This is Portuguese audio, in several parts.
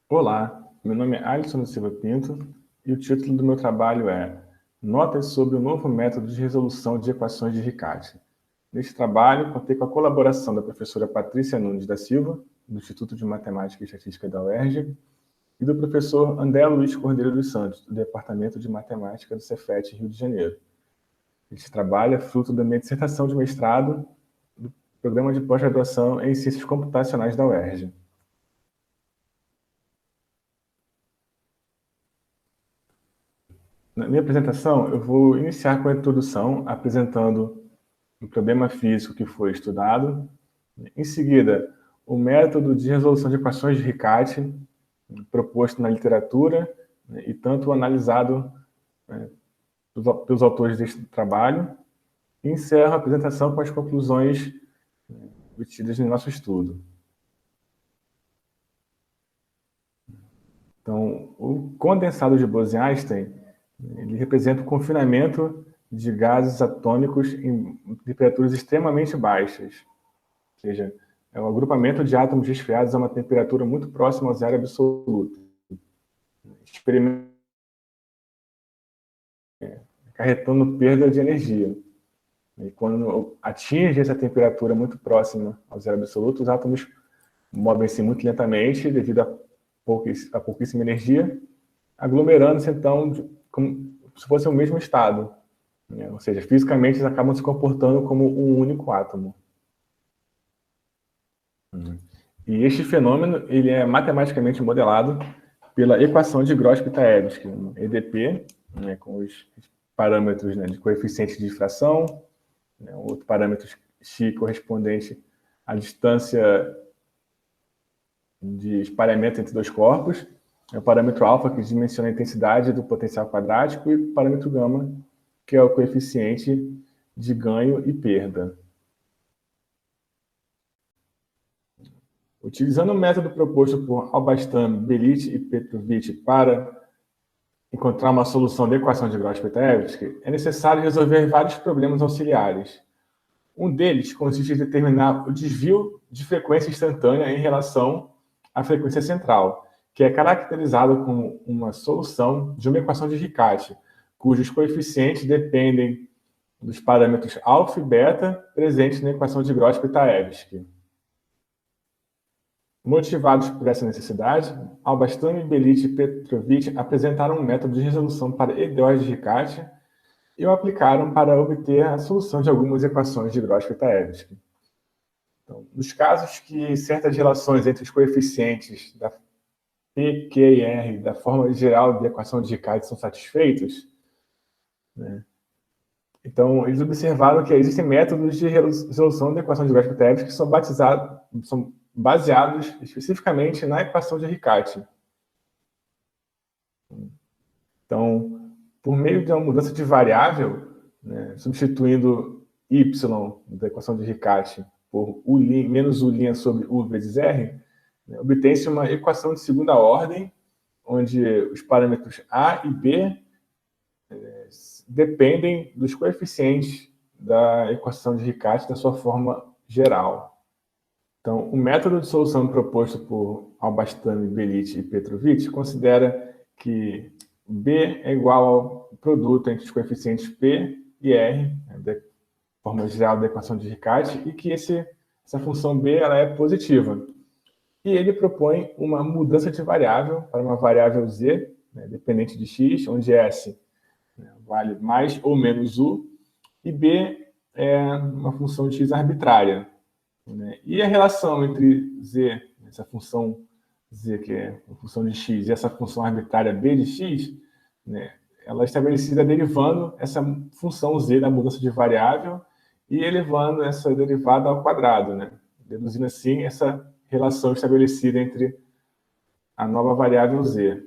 Olá, meu nome é Alisson da Silva Pinto e o título do meu trabalho é Notas sobre o novo método de resolução de equações de Riccati. Neste trabalho, contei com a colaboração da professora Patrícia Nunes da Silva, do Instituto de Matemática e Estatística da UERJ, e do professor André Luiz Cordeiro dos Santos, do Departamento de Matemática do Cefet, Rio de Janeiro. Este trabalho é fruto da minha dissertação de mestrado do Programa de Pós-Graduação em Ciências Computacionais da UERJ. Na minha apresentação, eu vou iniciar com a introdução, apresentando o problema físico que foi estudado. Em seguida, o método de resolução de equações de Riccati, proposto na literatura, e tanto analisado pelos autores deste trabalho. E encerro a apresentação com as conclusões obtidas no nosso estudo. Então, o condensado de Bose-Einstein, ele representa o confinamento de gases atômicos em temperaturas extremamente baixas. Ou seja, é um agrupamento de átomos resfriados a uma temperatura muito próxima ao zero absoluto, acarretando perda de energia. E quando atinge essa temperatura muito próxima ao zero absoluto, os átomos movem-se muito lentamente devido a pouquíssima energia, aglomerando-se, então, como se fosse o mesmo estado. Ou seja, fisicamente eles acabam se comportando como um único átomo. E este fenômeno ele é matematicamente modelado pela equação de Gross-Pitaevsky, EDP, com os parâmetros de coeficiente de difração, outro parâmetro x correspondente à distância de espalhamento entre dois corpos, o parâmetro alfa, que dimensiona a intensidade do potencial quadrático, e o parâmetro gama, que é o coeficiente de ganho e perda. Utilizando o método proposto por Albastam, Belic e Petrovic para encontrar uma solução da equação de Gross-Pitaevsky, é necessário resolver vários problemas auxiliares. Um deles consiste em determinar o desvio de frequência instantânea em relação à frequência central, que é caracterizado como uma solução de uma equação de Riccati, cujos coeficientes dependem dos parâmetros alfa e beta presentes na equação de Gross-Pitaevsky. Motivados por essa necessidade, Albastam, Belic e Petrovic apresentaram um método de resolução para EDOs de Riccati e o aplicaram para obter a solução de algumas equações de Gross-Pitaevsky. Então, nos casos que certas relações entre os coeficientes da P, Q e R da forma geral de equação de Riccati são satisfeitos, então eles observaram que existem métodos de resolução da equação de Gross-Pitaevsky que são baseados especificamente na equação de Riccati. Então, por meio de uma mudança de variável, substituindo y da equação de Riccati por u' menos u' sobre u vezes r, obtém-se uma equação de segunda ordem, onde os parâmetros a e b dependem dos coeficientes da equação de Riccati da sua forma geral. Então, o método de solução proposto por Albastam, Belic e Petrovic considera que B é igual ao produto entre os coeficientes P e R, da forma geral da equação de Riccati, e que essa função B ela é positiva. E ele propõe uma mudança de variável para uma variável z, dependente de x, onde S vale mais ou menos u, e B é uma função de x arbitrária. E a relação entre z, essa função z, que é a função de x, e essa função arbitrária b de x, ela é estabelecida derivando essa função z da mudança de variável e elevando essa derivada ao quadrado, deduzindo assim essa relação estabelecida entre a nova variável z.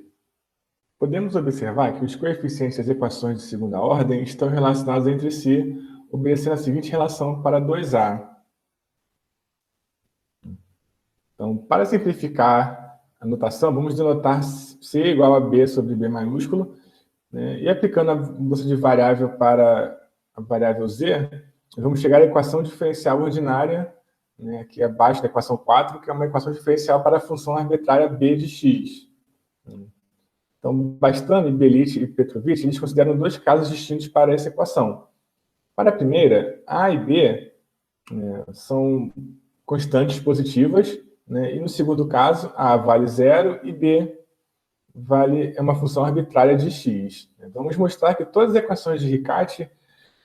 Podemos observar que os coeficientes das equações de segunda ordem estão relacionados entre si, obedecendo a seguinte relação para 2a. Então, para simplificar a notação, vamos denotar C igual a B sobre B maiúsculo, e aplicando a mudança de variável para a variável Z, vamos chegar à equação diferencial ordinária, que é abaixo da equação 4, que é uma equação diferencial para a função arbitrária B de x. Então, Bastami, Belit e Petrovich, eles consideram dois casos distintos para essa equação. Para a primeira, A e B, né, são constantes positivas, né, e no segundo caso, A vale zero e B é uma função arbitrária de x. Vamos mostrar que todas as equações de Riccati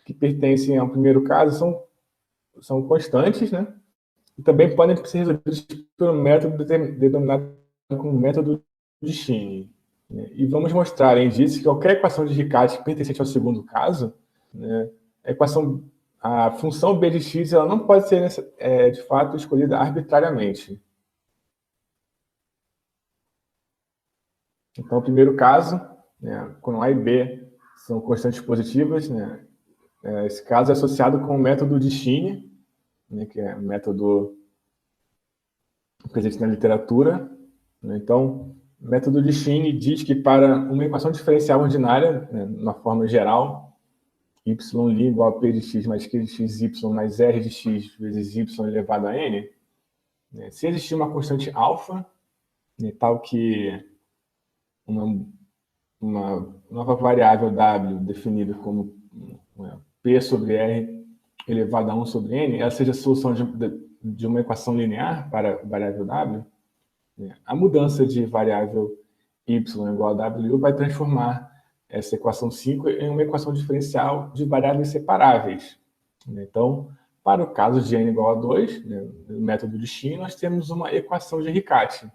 que pertencem ao primeiro caso são constantes, né? E também podem ser resolvidas pelo método denominado como método de Shin. Né? E vamos mostrar, além disso, que qualquer equação de Riccati pertencente ao segundo caso, né, a função b de x ela não pode ser, de fato, escolhida arbitrariamente. Então, o primeiro caso, né, quando A e B são constantes positivas, né, esse caso é associado com o método de Shin, né, que é um método presente na literatura. Né? Então, o método de Shin diz que para uma equação diferencial ordinária, né, na forma geral, y' igual a p de x mais q de xy mais r de x vezes y elevado a n, né, se existir uma constante alfa, né, tal que uma nova variável w definida como p sobre r elevado a 1 sobre n, ela seja a solução de uma equação linear para a variável w, né, a mudança de variável y igual a w vai transformar essa equação 5 em uma equação diferencial de variáveis separáveis. Então, para o caso de n igual a 2, né, no método de Shin, nós temos uma equação de Riccati.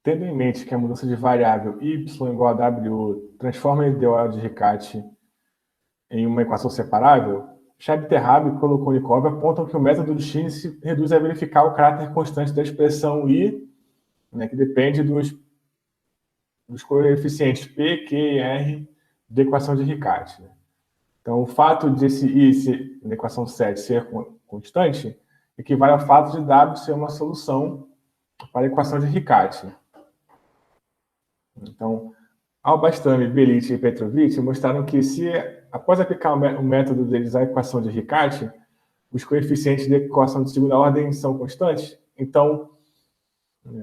Tendo em mente que a mudança de variável y igual a w transforma a IDO de Riccati em uma equação separável, Shabterrab e Kolokonikov apontam que o método de Shin se reduz a verificar o caráter constante da expressão i, né, que depende dos coeficientes P, Q e R da equação de Riccati. Então, o fato de esse I, na equação 7, ser constante, equivale ao fato de W ser uma solução para a equação de Riccati. Então, Al-Bastami, Belit e Petrovich mostraram que se, após aplicar o método deles à equação de Riccati, os coeficientes da equação de segunda ordem são constantes, então,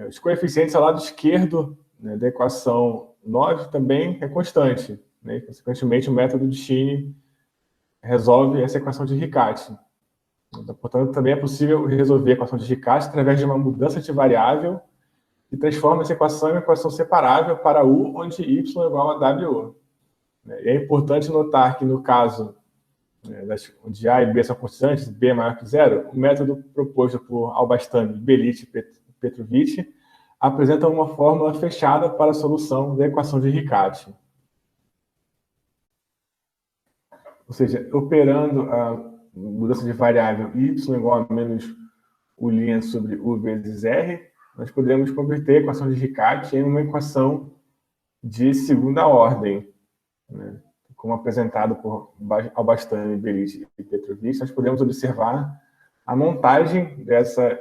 os coeficientes ao lado esquerdo, né, da equação 9 também é constante. Né? Consequentemente, o método de Shin resolve essa equação de Riccati. Então, portanto, também é possível resolver a equação de Riccati através de uma mudança de variável que transforma essa equação em uma equação separável para U, onde y é igual a W. E é importante notar que, no caso onde A e B são constantes, B é maior que zero, o método proposto por Al-Bastami, Belit e Petrovich apresenta uma fórmula fechada para a solução da equação de Riccati. Ou seja, operando a mudança de variável y igual a menos U' sobre U vezes R, nós podemos converter a equação de Riccati em uma equação de segunda ordem. Né? Como apresentado por Al-Bastami, Belit e Petrovich, nós podemos observar a montagem dessa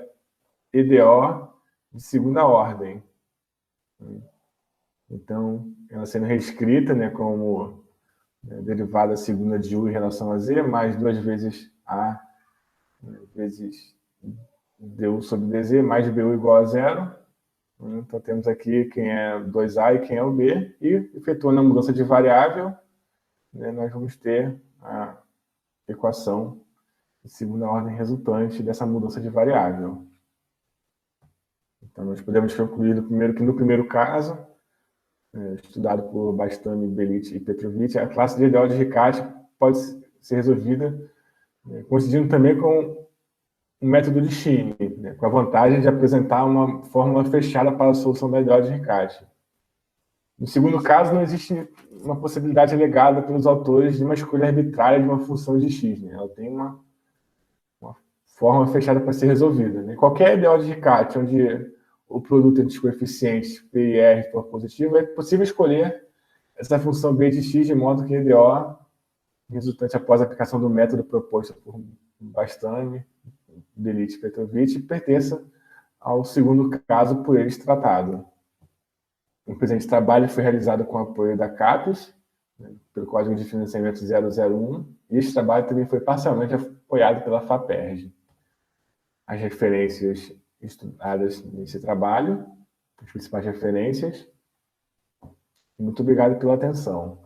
EDO de segunda ordem. Então, ela sendo reescrita, né, como derivada segunda de U em relação a Z, mais 2 vezes A vezes du sobre dz, mais BU igual a zero. Então, temos aqui quem é 2A e quem é o B, e efetuando a mudança de variável, né, nós vamos ter a equação de segunda ordem resultante dessa mudança de variável. Então, nós podemos concluir que no primeiro caso, estudado por Bastami, Belit e Petrovich, a classe de ideal de Riccati pode ser resolvida coincidindo também com um método de Shin, né, com a vantagem de apresentar uma fórmula fechada para a solução da ideal de Riccati. No segundo caso, não existe uma possibilidade alegada pelos autores de uma escolha arbitrária de uma função de x. Né? Ela tem uma forma fechada para ser resolvida. Né? Qualquer ideal de Riccati, onde o produto entre os coeficientes P e R for positivo, é possível escolher essa função b de x de modo que a EDO resultante após a aplicação do método proposto por Bastami, Belit e Petrovich pertença ao segundo caso por eles tratado. O presente trabalho foi realizado com o apoio da CAPES, né, pelo Código de Financiamento 001, e este trabalho também foi parcialmente apoiado pela FAPERJ. As referências estudadas nesse trabalho, as principais referências, Muito obrigado pela atenção.